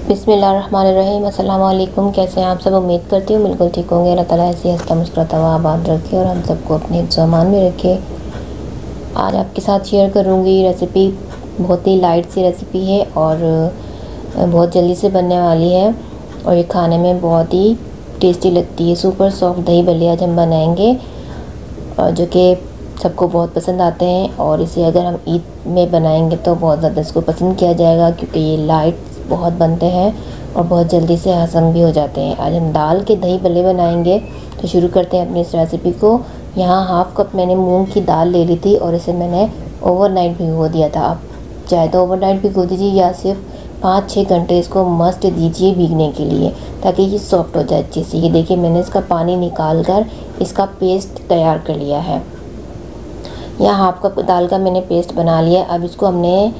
बिस्मिल्लाहिर्रहमानिर्रहीम। अस्सलाम वालेकुम। कैसे हैं आप सब? उम्मीद करती हूँ बिल्कुल ठीक होंगे। अल्लाह ताला ऐसी हंसता मुस्कुराता हुआ आबाद रखे और हम सबको अपने हिफ्ज़ अमान में रखे। आज आपके साथ शेयर करूँगी रेसिपी। बहुत ही लाइट सी रेसिपी है और बहुत जल्दी से बनने वाली है और ये खाने में बहुत ही टेस्टी लगती है। सुपर सॉफ्ट दही बल्ले आज हम बनाएंगे और जो कि सबको बहुत पसंद आते हैं। और इसे अगर हम ईद में बनाएंगे तो बहुत ज़्यादा इसको पसंद किया जाएगा, क्योंकि ये लाइट बहुत बनते हैं और बहुत जल्दी से हज़म भी हो जाते हैं। आज हम दाल के दही बल्ले बनाएंगे, तो शुरू करते हैं अपनी इस रेसिपी को। यहाँ हाफ़ कप मैंने मूंग की दाल ले ली थी और इसे मैंने ओवरनाइट भिगो दिया था। आप चाहे तो ओवरनाइट भिगो दीजिए या सिर्फ 5-6 घंटे इसको मस्ट दीजिए भीगने के लिए, ताकि ये सॉफ्ट हो जाए अच्छे से। ये देखिए मैंने इसका पानी निकाल कर इसका पेस्ट तैयार कर लिया है। यहाँ हाफ़ कप दाल का मैंने पेस्ट बना लिया। अब इसको हमने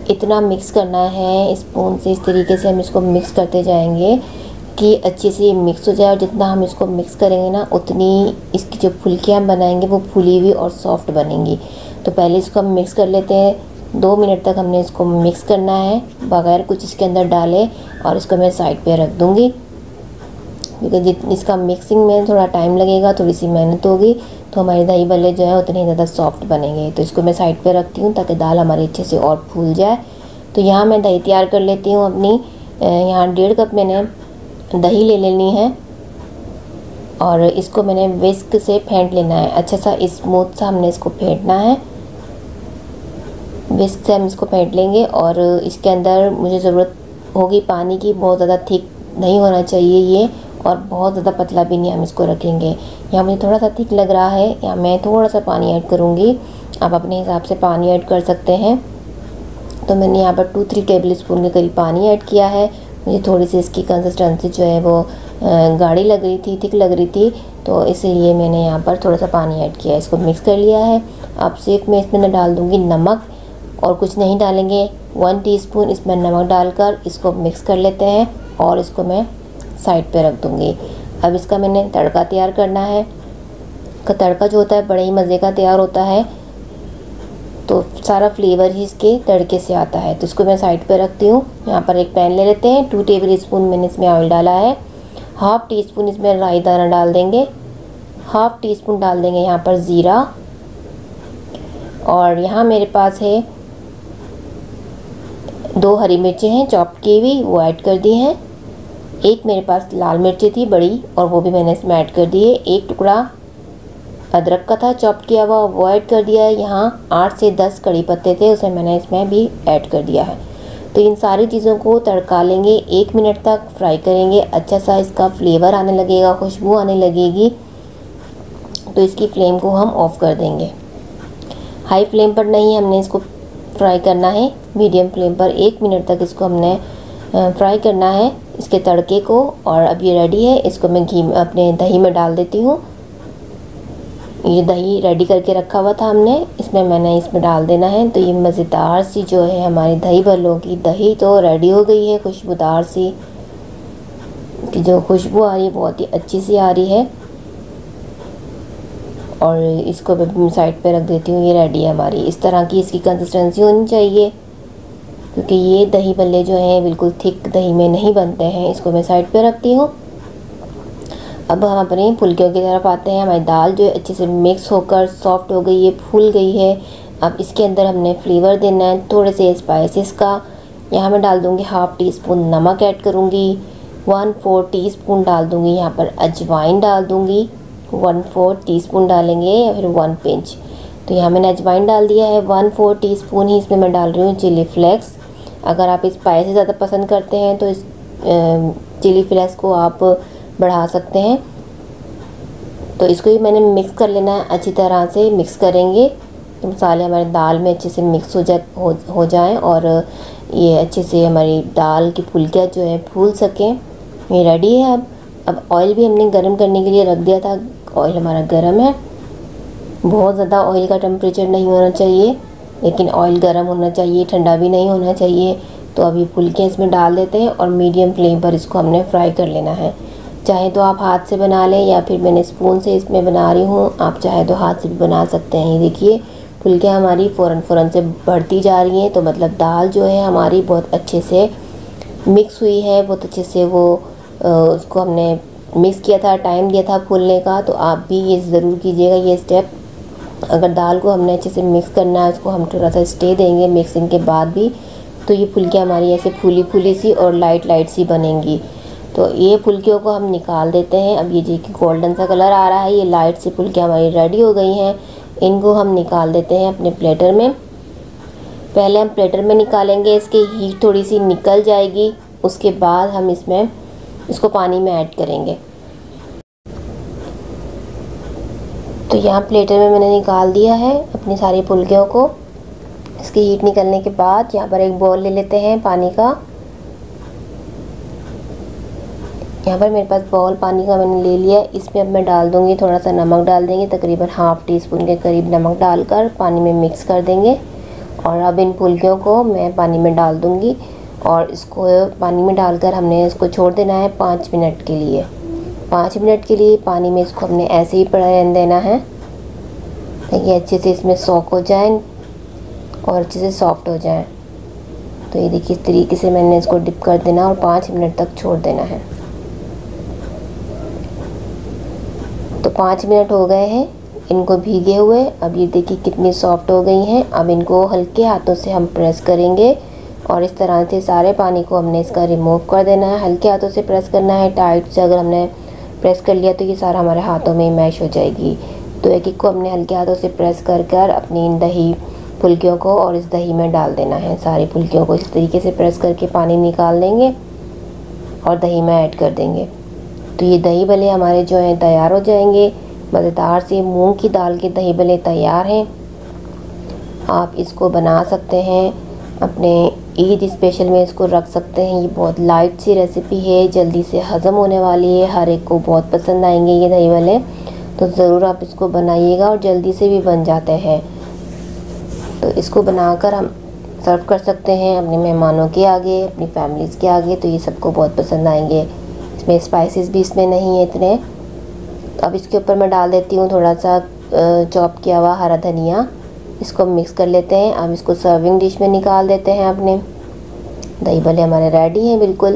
इतना मिक्स करना है स्पून से, इस तरीके से हम इसको मिक्स करते जाएंगे कि अच्छे से ये मिक्स हो जाए। और जितना हम इसको मिक्स करेंगे ना, उतनी इसकी जो फुल्कियाँ हम बनाएंगे वो फूली हुई और सॉफ्ट बनेंगी। तो पहले इसको हम मिक्स कर लेते हैं। 2 मिनट तक हमने इसको मिक्स करना है बगैर कुछ इसके अंदर डाले, और इसको मैं साइड पे रख दूँगी, क्योंकि इसका मिक्सिंग में थोड़ा टाइम लगेगा, थोड़ी सी मेहनत होगी, तो हमारे दही बल्ले जो है उतने ज़्यादा सॉफ्ट बनेंगे। तो इसको मैं साइड पे रखती हूँ ताकि दाल हमारी अच्छे से और फूल जाए। तो यहाँ मैं दही तैयार कर लेती हूँ अपनी। यहाँ 1.5 कप मैंने दही ले लेनी है और इसको मैंने विस्क से फेंट लेना है। अच्छा सा स्मूथ सा हमने इसको फेंटना है। विस्क से हम इसको फेंट लेंगे और इसके अंदर मुझे ज़रूरत होगी पानी की। बहुत ज़्यादा थिक नहीं होना चाहिए ये, और बहुत ज़्यादा पतला भी नहीं हम इसको रखेंगे। यहाँ मुझे थोड़ा सा थिक लग रहा है, यहाँ मैं थोड़ा सा पानी ऐड करूँगी। आप अपने हिसाब से पानी ऐड कर सकते हैं। तो मैंने यहाँ पर 2-3 टेबल स्पून के करीब पानी ऐड किया है। मुझे थोड़ी सी इसकी कंसिस्टेंसी जो है वो गाढ़ी लग रही थी, थिक लग रही थी, तो इसीलिए मैंने यहाँ पर थोड़ा सा पानी ऐड किया। इसको मिक्स कर लिया है। अब सिर्फ मैं इसमें डाल दूँगी नमक और कुछ नहीं डालेंगे। 1 टीस्पून इसमें नमक डालकर इसको मिक्स कर लेते हैं और इसको मैं साइड पे रख दूँगी। अब इसका मैंने तड़का तैयार करना है। का तड़का जो होता है बड़े ही मज़े का तैयार होता है, तो सारा फ्लेवर ही इसके तड़के से आता है। तो इसको मैं साइड पे रखती हूँ। यहाँ पर एक पैन ले लेते हैं। 2 टेबल स्पून मैंने इसमें ऑयल डाला है। हाफ़ टी स्पून इसमें राई दाना डाल देंगे। हाफ़ टी स्पून डाल देंगे यहाँ पर ज़ीरा, और यहाँ मेरे पास है 2 हरी मिर्चें हैं चॉप की हुई, वो ऐड कर दी हैं। एक मेरे पास लाल मिर्ची थी बड़ी, और वो भी मैंने इसमें ऐड कर दी है। एक टुकड़ा अदरक का था चॉप किया हुआ, वो ऐड कर दिया है। यहाँ 8 से 10 कड़ी पत्ते थे, उसे मैंने इसमें भी ऐड कर दिया है। तो इन सारी चीज़ों को तड़का लेंगे, 1 मिनट तक फ्राई करेंगे। अच्छा सा इसका फ्लेवर आने लगेगा, खुशबू आने लगेगी, तो इसकी फ्लेम को हम ऑफ़ कर देंगे। हाई फ्लेम पर नहीं हमने इसको फ्राई करना है, मीडियम फ्लेम पर 1 मिनट तक इसको हमने फ्राई करना है इसके तड़के को। और अब ये रेडी है। इसको मैं अपने दही में डाल देती हूँ। ये दही रेडी करके रखा हुआ था हमने, इसमें डाल देना है। तो ये मज़ेदार सी जो है हमारी दही बल्लों की दही तो रेडी हो गई है। खुशबूदार सी की जो खुशबू आ रही है बहुत ही अच्छी सी आ रही है। और इसको मैं साइड पे रख देती हूँ। ये रेडी है हमारी। इस तरह की इसकी कंसिस्टेंसी होनी चाहिए, क्योंकि ये दही बल्ले जो हैं बिल्कुल थिक दही में नहीं बनते हैं। इसको मैं साइड पे रखती हूँ। अब हम अपनी फुल्कियों की तरफ आते हैं। हमारी दाल जो है अच्छे से मिक्स होकर सॉफ्ट हो गई है, फूल गई है। अब इसके अंदर हमने फ्लेवर देना है थोड़े से स्पाइसेस का। यहाँ मैं डाल दूँगी हाफ़ टी स्पून नमक ऐड करूँगी। 1/4 टीस्पून डाल दूँगी यहाँ पर अजवाइन डाल दूँगी। 1/4 टीस्पून डालेंगे या फिर 1 पिंच। तो यहाँ मैंने अजवाइन डाल दिया है। 1/4 टीस्पून ही इसमें मैं डाल रही हूँ चिली फ्लेक्स। अगर आप स्पाइसी ज़्यादा पसंद करते हैं तो इस चिली फ्लेक्स को आप बढ़ा सकते हैं। तो इसको भी मैंने मिक्स कर लेना है। अच्छी तरह से मिक्स करेंगे तो मसाले हमारे दाल में अच्छे से मिक्स हो जाएं और ये अच्छे से हमारी दाल की फुल्कियाँ जो है फूल सकें। ये रेडी है। अब ऑयल भी हमने गर्म करने के लिए रख दिया था। ऑयल हमारा गर्म है। बहुत ज़्यादा ऑयल का टेम्परेचर नहीं होना चाहिए, लेकिन ऑयल गर्म होना चाहिए, ठंडा भी नहीं होना चाहिए। तो अभी फुल्कियाँ इसमें डाल देते हैं और मीडियम फ्लेम पर इसको हमने फ्राई कर लेना है। चाहे तो आप हाथ से बना लें या फिर मैंने स्पून से इसमें बना रही हूँ, आप चाहे तो हाथ से भी बना सकते हैं। ये देखिए फुल्कियाँ हमारी फ़ौरन से बढ़ती जा रही हैं, तो मतलब दाल जो है हमारी बहुत अच्छे से मिक्स हुई है, बहुत अच्छे से वो उसको हमने मिक्स किया था, टाइम दिया था फूलने का। तो आप भी ये ज़रूर कीजिएगा ये स्टेप। अगर दाल को हमने अच्छे से मिक्स करना है, उसको हम थोड़ा सा स्टे देंगे मिक्सिंग के बाद भी, तो ये फुल्कियाँ हमारी ऐसे फूली फूली सी और लाइट लाइट सी बनेंगी। तो ये फुल्कियों को हम निकाल देते हैं। अब ये देखिए गोल्डन सा कलर आ रहा है, ये लाइट सी फुल्कियाँ हमारी रेडी हो गई हैं। इनको हम निकाल देते हैं अपने प्लेटर में। पहले हम प्लेटर में निकालेंगे, इसकी हीट थोड़ी सी निकल जाएगी, उसके बाद हम इसको पानी में ऐड करेंगे। तो यहाँ प्लेटर में मैंने निकाल दिया है अपनी सारी फुल्कियों को। इसकी हीट निकलने के बाद यहाँ पर एक बॉल ले लेते हैं पानी का। यहाँ पर मेरे पास बॉल पानी का मैंने ले लिया। इसमें अब मैं डाल दूँगी, थोड़ा सा नमक डाल देंगे, तकरीबन ½ टीस्पून के करीब नमक डालकर पानी में मिक्स कर देंगे। और अब इन फुल्कियों को मैं पानी में डाल दूँगी और इसको पानी में डालकर हमने इसको छोड़ देना है 5 मिनट के लिए। 5 मिनट के लिए पानी में इसको हमने ऐसे ही पड़ा रहने देना है, ताकि अच्छे से इसमें सॉक हो जाए और अच्छे से सॉफ्ट हो जाए। तो ये देखिए इस तरीके से मैंने इसको डिप कर देना और 5 मिनट तक छोड़ देना है। तो 5 मिनट हो गए हैं इनको भीगे हुए। अब ये देखिए कितनी सॉफ्ट हो गई हैं। अब इनको हल्के हाथों से हम प्रेस करेंगे और इस तरह से सारे पानी को हमने इसका रिमूव कर देना है। हल्के हाथों से प्रेस करना है, टाइट से अगर हमने प्रेस कर लिया तो ये सारा हमारे हाथों में मैश हो जाएगी। तो एक एक को हमने हल्के हाथों से प्रेस कर अपनी इन दही फुल्कियों को और इस दही में डाल देना है। सारी फुल्कियों को इस तरीके से प्रेस करके पानी निकाल देंगे और दही में ऐड कर देंगे। तो ये दही भले हमारे जो हैं तैयार हो जाएंगे। मज़ेदार से मूंग की दाल के दही भले तैयार हैं। आप इसको बना सकते हैं, अपने ईद स्पेशल में इसको रख सकते हैं। ये बहुत लाइट सी रेसिपी है, जल्दी से हज़म होने वाली है, हर एक को बहुत पसंद आएंगे ये दही भले। तो ज़रूर आप इसको बनाइएगा और जल्दी से भी बन जाते हैं। तो इसको बनाकर हम सर्व कर सकते हैं अपने मेहमानों के आगे, अपनी फैमिलीज़ के आगे। तो ये सबको बहुत पसंद आएंगे। इसमें स्पाइसेस भी इसमें नहीं है इतने। तो अब इसके ऊपर मैं डाल देती हूँ थोड़ा सा चॉप किया हुआ हरा धनिया। इसको मिक्स कर लेते हैं। अब इसको सर्विंग डिश में निकाल देते हैं अपने। दही भले हमारे रेडी हैं बिल्कुल।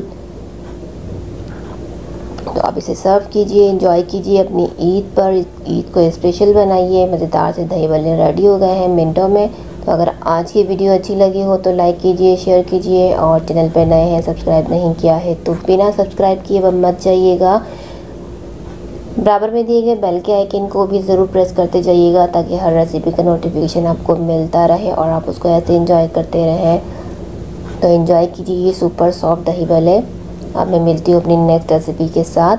तो आप इसे सर्व कीजिए, एंजॉय कीजिए अपनी ईद पर। ईद को स्पेशल बनाइए। मज़ेदार से दही भले रेडी हो गए हैं मिनटों में। तो अगर आज की वीडियो अच्छी लगी हो तो लाइक कीजिए, शेयर कीजिए और चैनल पर नए हैं सब्सक्राइब नहीं किया है तो बिना सब्सक्राइब किए मत जाइएगा। बराबर में दिए गए बेल के आइकन को भी ज़रूर प्रेस करते जाइएगा, ताकि हर रेसिपी का नोटिफिकेशन आपको मिलता रहे और आप उसको ऐसे एंजॉय करते रहें। तो एंजॉय कीजिए ये सुपर सॉफ्ट दही भले। अब मैं मिलती हूँ अपनी नेक्स्ट रेसिपी के साथ।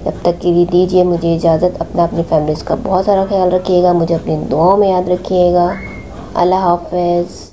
जब तक के लिए दीजिए मुझे इजाज़त। अपनी फैमिलीज़ का बहुत सारा ख्याल रखिएगा। मुझे अपनी दुआओं में याद रखिएगा। अल्लाह हाफ़िज़।